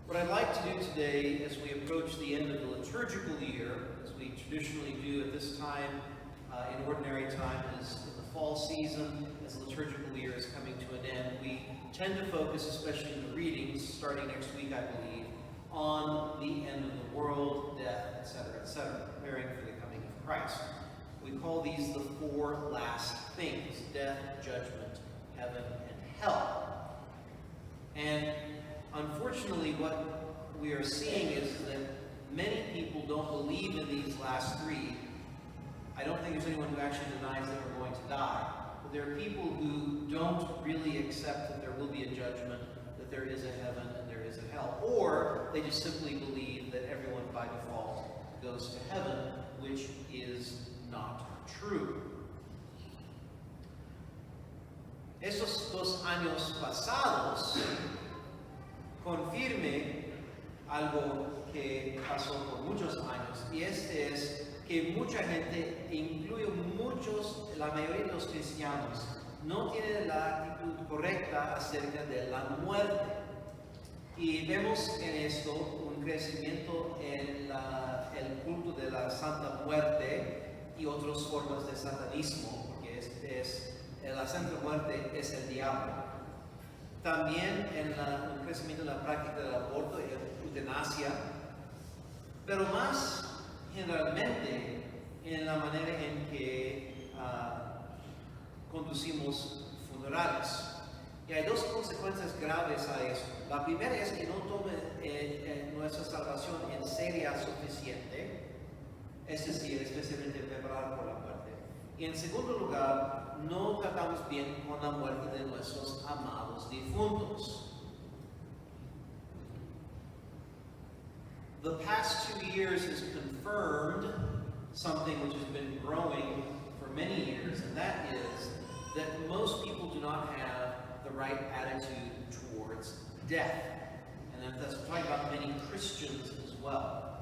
What I'd like to do today as we approach the end of the liturgical year, as we traditionally do at this time in ordinary time, is in the fall season, as the liturgical year is coming to an end, we tend to focus, especially in the readings, starting next week, I believe, on the end of the world, death, etc., preparing for the coming of Christ. We call these the four last things: death, judgment, heaven, and hell. And unfortunately, what we are seeing is that many people don't believe in these last three. I don't think there's anyone who actually denies that we're going to die. But there are people who don't really accept that there will be a judgment, that there is a heaven and there is a hell. Or they just simply believe that everyone by default goes to heaven, which is not true. Esos 2 años pasados confirme algo que pasó por muchos años, y este es que mucha gente, incluye muchos, la mayoría de los cristianos, no tienen la actitud correcta acerca de la muerte. Y vemos en esto un crecimiento en el culto de la Santa Muerte y otras formas de satanismo, porque la Santa Muerte es el diablo. También un crecimiento en la práctica del aborto y eutanasia, pero más generalmente en la manera en que conducimos funerales. Y hay dos consecuencias graves a eso. La primera es que no tomen nuestra salvación en serio suficiente, es decir, especialmente preparar por la muerte. Y en segundo lugar, no tratamos bien con la muerte de nuestros amados difuntos. The past 2 years has confirmed something which has been growing for many years, and that is that most people do not have the right attitude towards death. And that's talking about many Christians as well.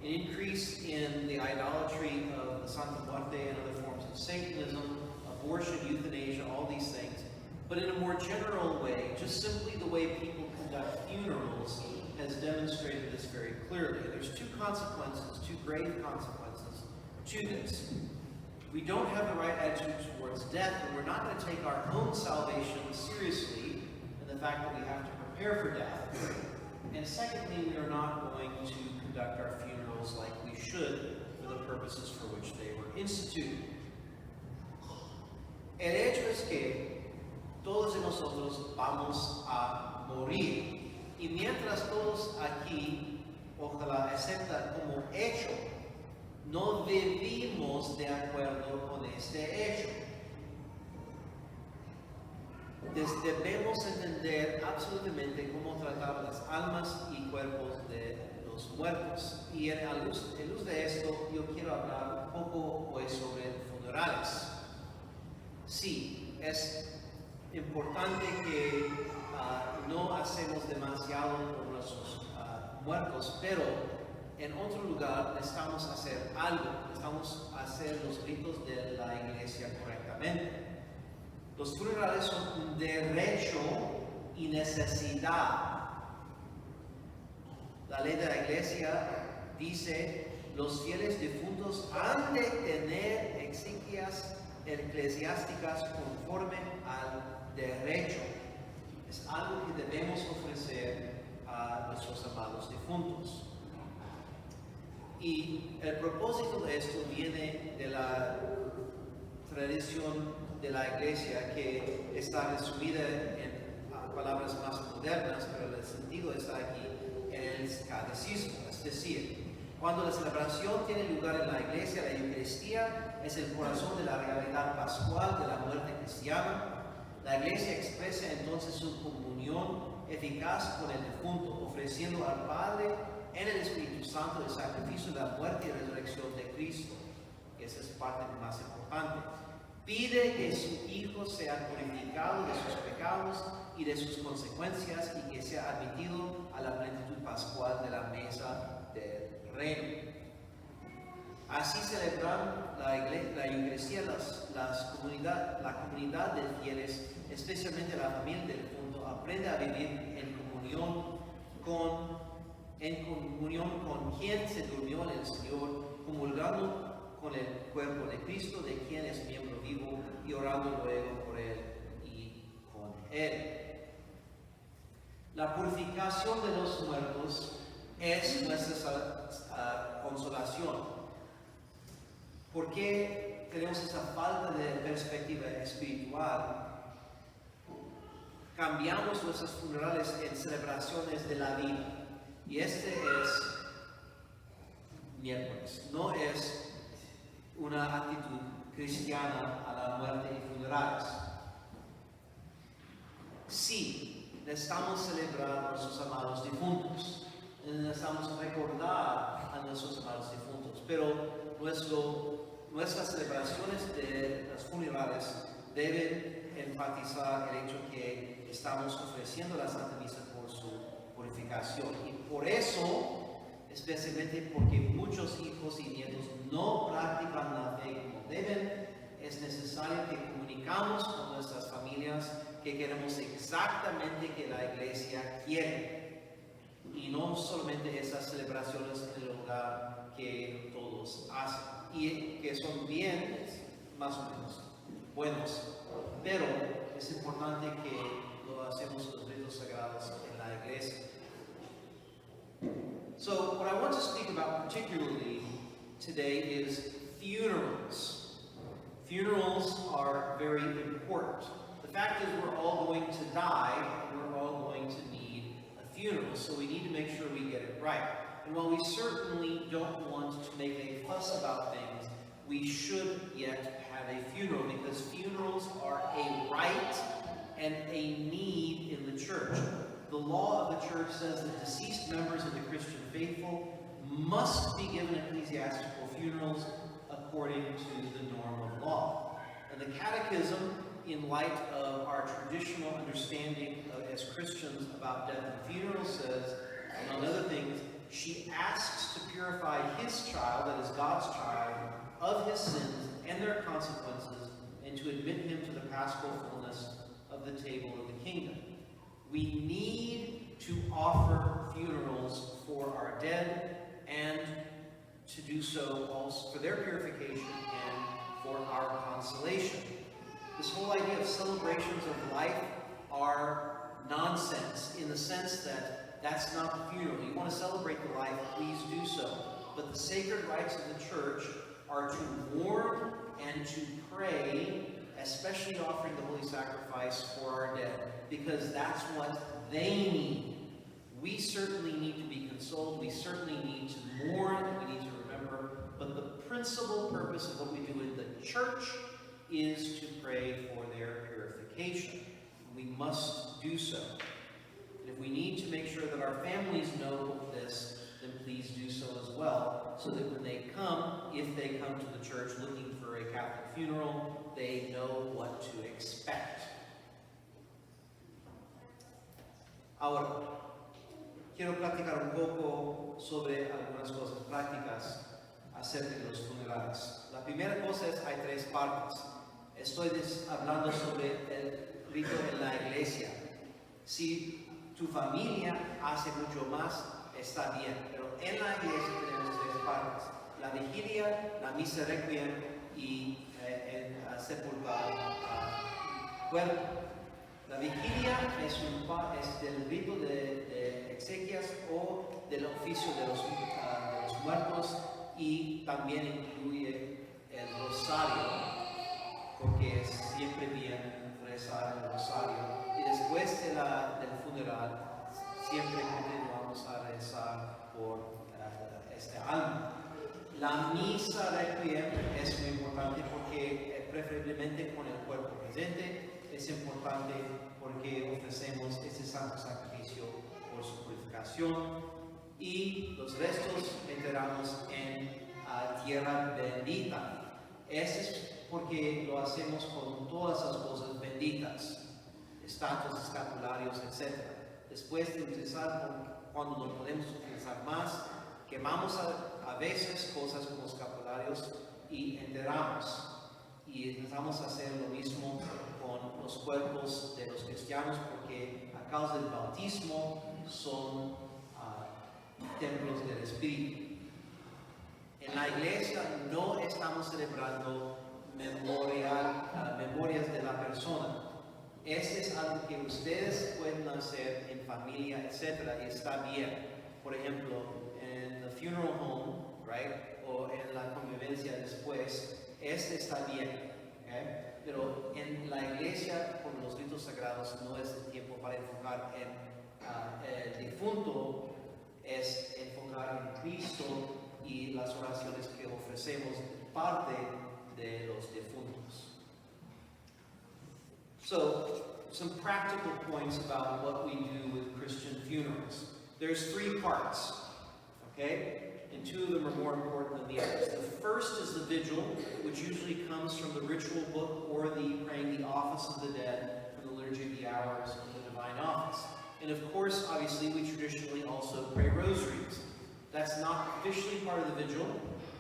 An increase in the idolatry of the Santa Muerte and other forms of Satanism, abortion, euthanasia, all these things. But in a more general way, just simply the way people conduct funerals has demonstrated this very clearly. There's two grave consequences to this. We don't have the right attitude towards death, and we're not going to take our own salvation seriously, and the fact that we have to prepare for death. And secondly, we are not going to conduct our funerals like we should for the purposes for which they were instituted. El hecho es que todos de nosotros vamos a morir. Y mientras todos aquí, ojalá aceptan como hecho, no vivimos de acuerdo con este hecho. Debemos entender absolutamente cómo tratar las almas y cuerpos de los muertos. Y a luz de esto, yo quiero hablar un poco hoy sobre funerales. Sí, es importante que no hacemos demasiado por nuestros muertos, pero en otro lugar necesitamos hacer algo, necesitamos hacer los ritos de la iglesia correctamente. Los funerales son un derecho y necesidad. La ley de la iglesia dice: los fieles difuntos han de tener exequias eclesiásticas conforme al derecho. Es algo que debemos ofrecer a nuestros amados difuntos. Y el propósito de esto viene de la tradición de la iglesia, que está resumida en palabras más modernas, pero el sentido está aquí en el catecismo. Es decir, cuando la celebración tiene lugar en la iglesia, la Eucaristía es el corazón de la realidad pascual de la muerte cristiana. La iglesia expresa entonces su comunión eficaz con el difunto, ofreciendo al Padre en el Espíritu Santo el sacrificio de la muerte y resurrección de Cristo. Esa es parte más importante. Pide que su Hijo sea purificado de sus pecados y de sus consecuencias, y que sea admitido a la plenitud pascual de la mesa del reino. Así celebran la Eucaristía la comunidad de fieles, especialmente la familia del difunto, aprende a vivir en comunión en comunión con quien se durmió en el Señor, comulgando con el cuerpo de Cristo, de quien es miembro vivo, y orando luego por Él y con Él. La purificación de los muertos es nuestra consolación. ¿Por qué tenemos esa falta de perspectiva espiritual? Cambiamos nuestros funerales en celebraciones de la vida. Y este es miércoles. No es una actitud cristiana a la muerte y funerales. Sí, necesitamos celebrar a nuestros amados difuntos. Necesitamos recordar a nuestros amados difuntos. Pero nuestras celebraciones de los funerales deben enfatizar el hecho que estamos ofreciendo la Santa Misa por su purificación. Y por eso, especialmente porque muchos hijos y nietos no practican la fe como deben, es necesario que comunicamos con nuestras familias que queremos exactamente que la Iglesia quiere. Y no solamente esas celebraciones en el lugar que todos hacen. Y que son bien, más o menos, buenos. Pero es importante que lo hacemos los ritos sagrados en la iglesia. So, what I want to speak about particularly today is funerals. Funerals are very important. The fact is we're all going to die, and we're all going to need a funeral, so we need to make sure we get it right. And while we certainly don't want to make a fuss about things, we should yet have a funeral, because funerals are a right and a need in the church. The law of the church says that deceased members of the Christian faithful must be given ecclesiastical funerals according to the norm of law. And the Catechism, in light of our traditional understanding as Christians about death and funerals, says, among other things, she asks to purify his child, that is God's child, of his sins and their consequences, and to admit him to the paschal fullness of the table of the kingdom. We need to offer funerals for our dead, and to do so also for their purification and for our consolation. This whole idea of celebrations of life are nonsense, in the sense that that's not the funeral. You want to celebrate the life, please do so. But the sacred rites of the church are to mourn and to pray, especially offering the holy sacrifice for our dead, because that's what they need. We certainly need to be consoled, we certainly need to mourn, and we need to remember, but the principal purpose of what we do in the church is to pray for their purification. We must do so. And if we need to make sure that our families know this, then please do so as well, so that when they come, if they come to the church looking for a Catholic funeral, they know what to expect. Ahora, quiero platicar un poco sobre algunas cosas prácticas acerca de los funerales. La primera cosa es, hay tres partes. Estoy hablando sobre el rito en la iglesia. Si tu familia hace mucho más, está bien, pero en la iglesia tenemos tres partes: la vigilia, la misa requiem y el sepultar cuerpo. La vigilia es del rito de exequias o del oficio de los muertos, y también incluye el rosario, porque es siempre bien rezar el rosario. Y después del funeral, siempre continuamos a rezar por este alma. La misa requiem es muy importante porque, preferiblemente con el cuerpo presente, es importante porque ofrecemos este santo sacrificio por su purificación, y los restos enterramos en tierra bendita. Eso es porque lo hacemos con todas las cosas benditas, estatuas, escapularios, etc. Después de utilizar, cuando no podemos utilizar más, quemamos a veces cosas como escapularios y enterramos. Y empezamos a hacer lo mismo con los cuerpos de los cristianos, porque a causa del bautismo son templos del Espíritu. En la iglesia no estamos celebrando memorias de la persona. Este es algo que ustedes pueden hacer en familia, etc. Y está bien. Por ejemplo, en the funeral home, right? O en la convivencia después, este está bien. ¿Okay? Pero en la iglesia, con los ritos sagrados, no es el tiempo para enfocar en el difunto, es enfocar en Cristo y las oraciones que ofrecemos de parte de los difuntos. So, some practical points about what we do with Christian funerals. There's 3 parts, okay? And 2 of them are more important than the others. The first is the vigil, which usually comes from the ritual book or the praying the office of the dead from the liturgy of the hours of the divine office. And of course, obviously, we traditionally also pray rosaries. That's not officially part of the vigil,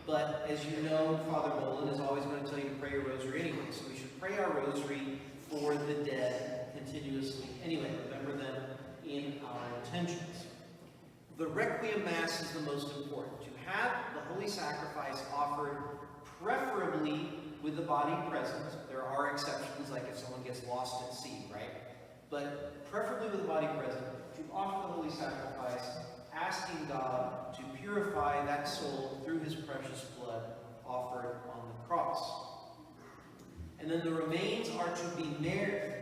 but as you know, Father Bolin is always going to tell you to pray a rosary anyway. So we should pray our rosary for the dead continuously. Anyway, remember them in our intentions. The Requiem Mass is the most important. To have the Holy Sacrifice offered preferably with the body present. There are exceptions, like if someone gets lost at sea, right? But preferably with the body present, to offer the Holy Sacrifice, asking God to purify that soul through His precious blood offered on the cross. And then the remains are to be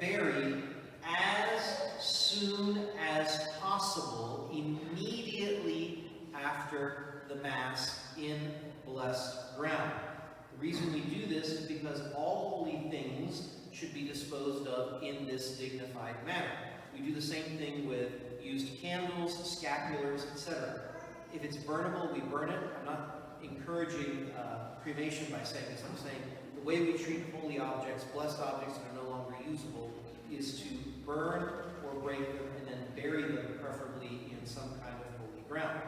buried as soon as possible, immediately after the Mass in blessed ground. The reason we do this is because all holy things should be disposed of in this dignified manner. We do the same thing with used candles, scapulars, etc. If it's burnable, we burn it. I'm not encouraging cremation by saying this. I'm saying the way we treat holy objects, blessed objects that are no longer usable, is to burn or break them and then bury them, preferably in some kind of holy ground.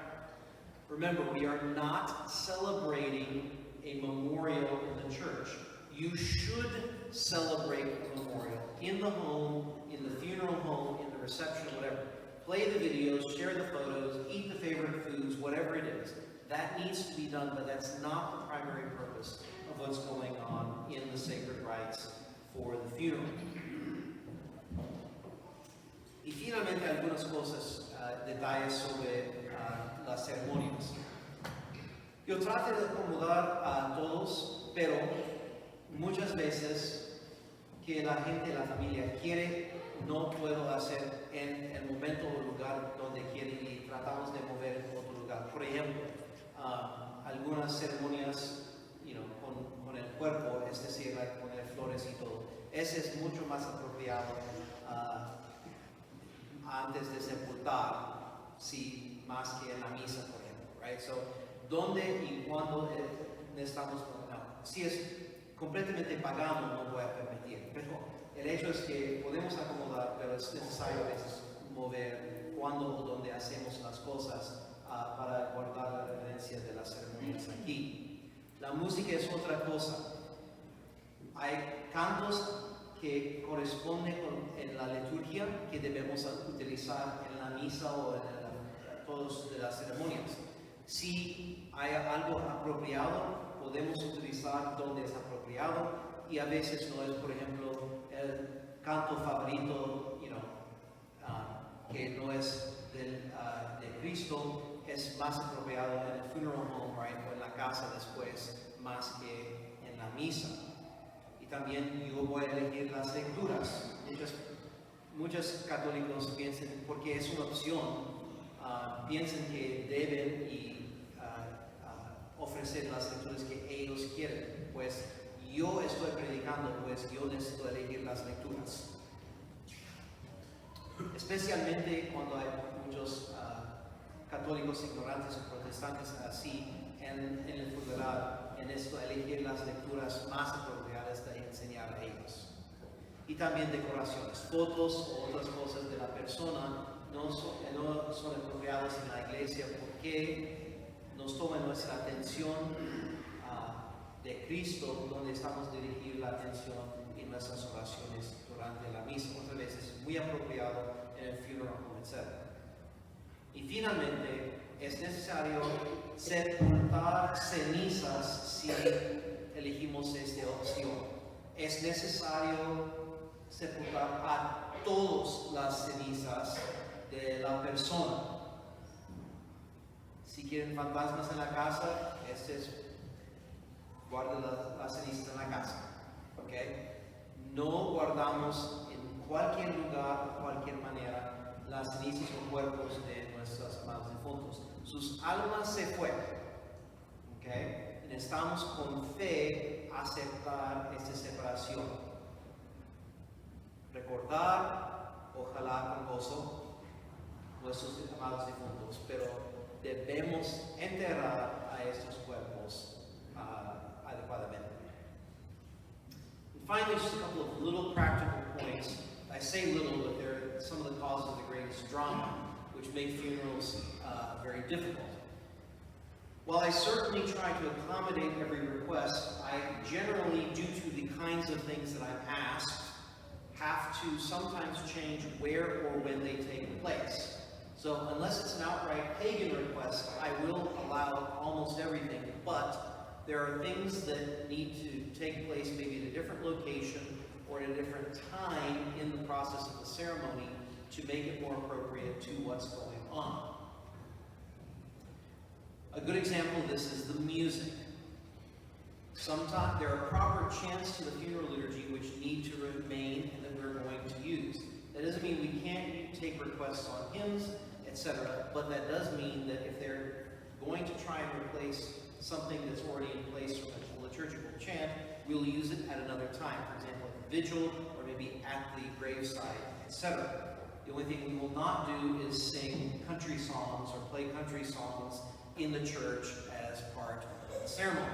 Remember, we are not celebrating a memorial in the church. You should celebrate a memorial in the home, in the funeral home, in the reception, whatever. Play the videos, share the photos, eat the favorite foods, whatever it is. That needs to be done, but that's not the primary purpose of what's going on in the sacred rites for the funeral. Y finalmente algunas cosas, detalles sobre las ceremonias. Yo trato de acomodar a todos, pero muchas veces que la gente, la familia quiere, no puedo hacer en el momento o lugar donde quieren y tratamos de mover en otro lugar. Por ejemplo, algunas ceremonias con el cuerpo, es decir, hay que poner flores y todo. Ese es mucho más apropiado antes de sepultar, sí, más que en la misa, por ejemplo. Right? So, ¿dónde y cuándo necesitamos? No, si es completamente pagano, no voy a permitir. Pero el hecho es que podemos acomodar, pero es necesario a veces mover cuándo o dónde hacemos las cosas para guardar la reverencia de las ceremonias aquí. La música es otra cosa. Hay cantos que corresponden en la liturgia que debemos utilizar en la misa o en todas las ceremonias. Si hay algo apropiado, podemos utilizar donde es apropiado, y a veces no es, por ejemplo, el canto favorito, que no es de Cristo, es más apropiado en el funeral home, right? O en la casa después, más que en la misa. Y también yo voy a elegir las lecturas. Muchos católicos piensan, porque es una opción, piensan que deben ofrecer las lecturas que ellos quieren. Pues yo estoy predicando, pues yo necesito elegir las lecturas. Especialmente cuando hay muchos católicos ignorantes o protestantes así en el funeral, en esto elegir las lecturas más apropiadas de enseñar a ellos. Y también decoraciones, fotos o otras cosas de la persona no son apropiadas en la iglesia porque nos toma nuestra atención de Cristo, donde estamos dirigiendo la atención en nuestras oraciones durante la misa. Otras veces es muy apropiado en el funeral home, etc. Y finalmente, es necesario sepultar cenizas si elegimos esta opción. Es necesario sepultar a todas las cenizas de la persona. Si quieren fantasmas en la casa, guarden las cenizas en la casa. ¿Okay? No guardamos en cualquier lugar, de cualquier manera, las cenizas o cuerpos de nuestros amados difuntos. Sus almas se fueron. ¿Okay? Necesitamos con fe aceptar esta separación. Recordar, ojalá con gozo, nuestros amados difuntos, pero debemos enterrar a estos cuerpos adecuadamente. And finally, just a couple of little practical points. I say little, but they're some of the causes of the greatest drama, which make funerals very difficult. While I certainly try to accommodate every request, I generally, due to the kinds of things that I'm asked, have to sometimes change where or when they take place. So unless it's an outright pagan request, I will allow almost everything, but there are things that need to take place maybe at a different location or at a different time in the process of the ceremony to make it more appropriate to what's going on. A good example of this is the music. Sometimes there are proper chants to the funeral liturgy which need to remain and that we're going to use. That doesn't mean we can't take requests on hymns, etc., but that does mean that if they're going to try and replace something that's already in place from a liturgical chant, we'll use it at another time. For example, at the vigil, or maybe at the graveside, etc. The only thing we will not do is sing country songs or play country songs in the church as part of the ceremony,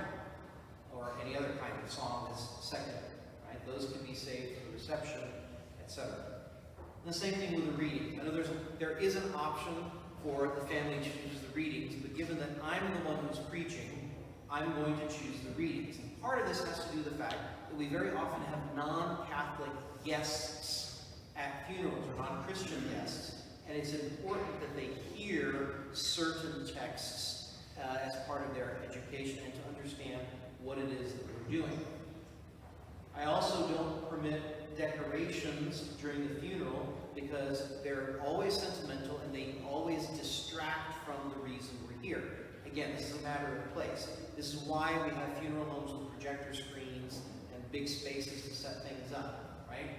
or any other kind of song that's secondary. Right? Those can be saved for the reception, etc. And the same thing with the reading. I know there is an option for the family to choose the readings, but given that I'm the one who's preaching, I'm going to choose the readings. And part of this has to do with the fact that we very often have non-Catholic guests at funerals, or non-Christian guests, and it's important that they hear certain texts as part of their education and to understand what it is that we're doing. I also don't permit decorations during the funeral because they're always sentimental and they always distract from the reason we're here. Again, this is a matter of place. This is why we have funeral homes with projector screens and big spaces to set things up, right?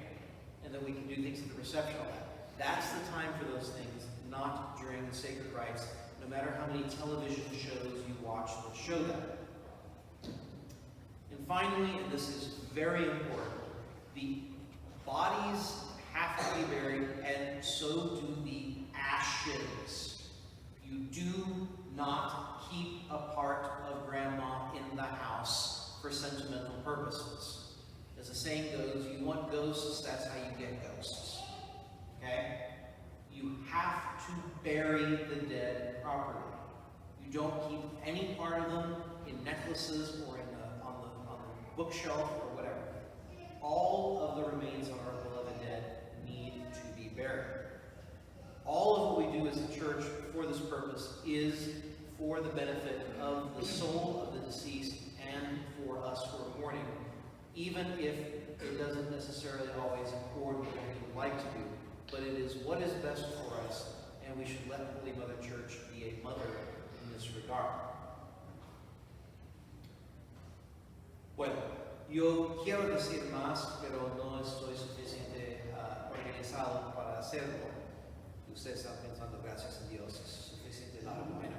And then we can do things at the reception hall. That's the time for those things, not during the sacred rites, no matter how many television shows you watch that show that. And finally, and this is very important, the bodies have to be buried, and so do the ashes. You do not keep a part of grandma in the house for sentimental purposes. As the saying goes, you want ghosts, that's how you get ghosts. Okay? You have to bury the dead properly. You don't keep any part of them in necklaces or on the bookshelf or whatever. All of the remains of our beloved dead need to be buried. All of what we do as a church for this purpose is for the benefit of the soul of the deceased and for us who are mourning, even if it doesn't necessarily always accord with what we would like to do. But it is what is best for us, and we should let Holy Mother Church be a mother in this regard. Bueno, yo quiero decir más, pero no estoy suficiente organizado para hacerlo. Usted está pensando, gracias a Dios, es suficiente largo. Bueno,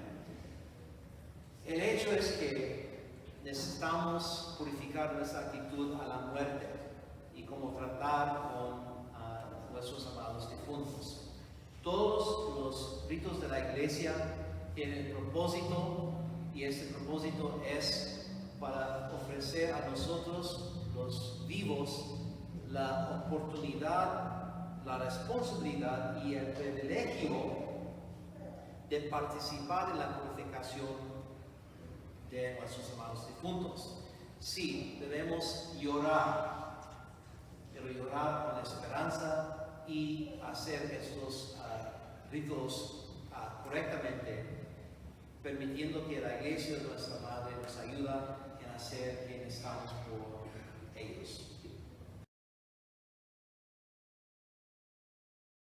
el hecho es que necesitamos purificar nuestra actitud a la muerte y cómo tratar con nuestros amados difuntos. Todos los ritos de la iglesia tienen propósito, y este propósito es para ofrecer a nosotros, los vivos, la oportunidad, la responsabilidad y el privilegio de participar en la purificación de nuestros amados difuntos. Sí, debemos llorar, pero llorar con esperanza y hacer estos ritos correctamente, permitiendo que la iglesia de nuestra Madre nos ayuda en hacer quien estamos por ellos.